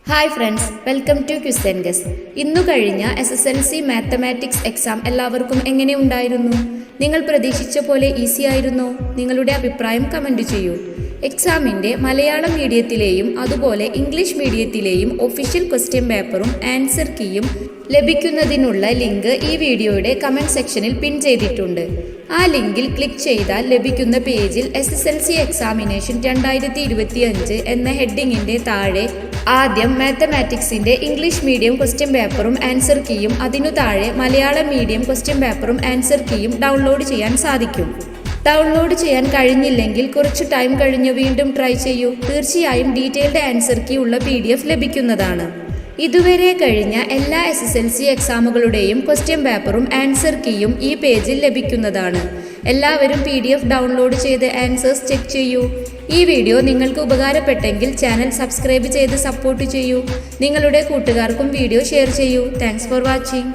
Hi friends, welcome to quiz and guess. ഇന്നു കഴിഞ്ഞ SSLC mathematics exam എല്ലാവർക്കും എങ്ങനെ ഉണ്ടായിരുന്നു? നിങ്ങൾ പ്രതീക്ഷിച്ച പോലെ ഈസി ആയിരുന്നോ? നിങ്ങളുടെ അഭിപ്രായം കമൻറ്റ് ചെയ്യൂ. എക്സാമിൻ്റെ മലയാളം മീഡിയത്തിലെയും അതുപോലെ ഇംഗ്ലീഷ് മീഡിയത്തിലെയും ഒഫീഷ്യൽ ക്വസ്റ്റ്യൻ പേപ്പറും ആൻസർ കീയും ലഭിക്കുന്നതിനുള്ള ലിങ്ക് ഈ വീഡിയോയുടെ കമൻറ്റ് സെക്ഷനിൽ പിൻ ചെയ്തിട്ടുണ്ട്. ആ ലിങ്കിൽ ക്ലിക്ക് ചെയ്താൽ ലഭിക്കുന്ന പേജിൽ SSLC എക്സാമിനേഷൻ 2025 എന്ന ഹെഡിങ്ങിൻ്റെ താഴെ ആദ്യം മാത്തമാറ്റിക്സിൻ്റെ ഇംഗ്ലീഷ് മീഡിയം ക്വസ്റ്റ്യൻ പേപ്പറും ആൻസർ കീയും അതിനു താഴെ മലയാളം മീഡിയം ക്വസ്റ്റ്യൻ പേപ്പറും ആൻസർ കീയും ഡൗൺലോഡ് ചെയ്യാൻ സാധിക്കും. ഡൗൺലോഡ് ചെയ്യാൻ കഴിഞ്ഞില്ലെങ്കിൽ കുറച്ച് ടൈം കഴിഞ്ഞ് വീണ്ടും ട്രൈ ചെയ്യൂ. തീർച്ചയായും ഡീറ്റെയിൽഡ് ആൻസർ കീ ഉള്ള PDF ലഭിക്കുന്നതാണ്. ഇതുവരെ കഴിഞ്ഞ എല്ലാ SSLC എക്സാമുകളുടെയും ക്വസ്റ്റ്യൻ പേപ്പറും ആൻസർ കീയും ഈ പേജിൽ ലഭിക്കുന്നതാണ്. എല്ലാവരും PDF ഡൗൺലോഡ് ചെയ്ത് ആൻസേഴ്സ് ചെക്ക് ചെയ്യൂ. ഈ വീഡിയോ നിങ്ങൾക്ക് ഉപകാരപ്പെട്ടെങ്കിൽ ചാനൽ സബ്സ്ക്രൈബ് ചെയ്ത് സപ്പോർട്ട് ചെയ്യൂ. നിങ്ങളുടെ കൂട്ടുകാർക്കും വീഡിയോ ഷെയർ ചെയ്യൂ. Thanks for watching.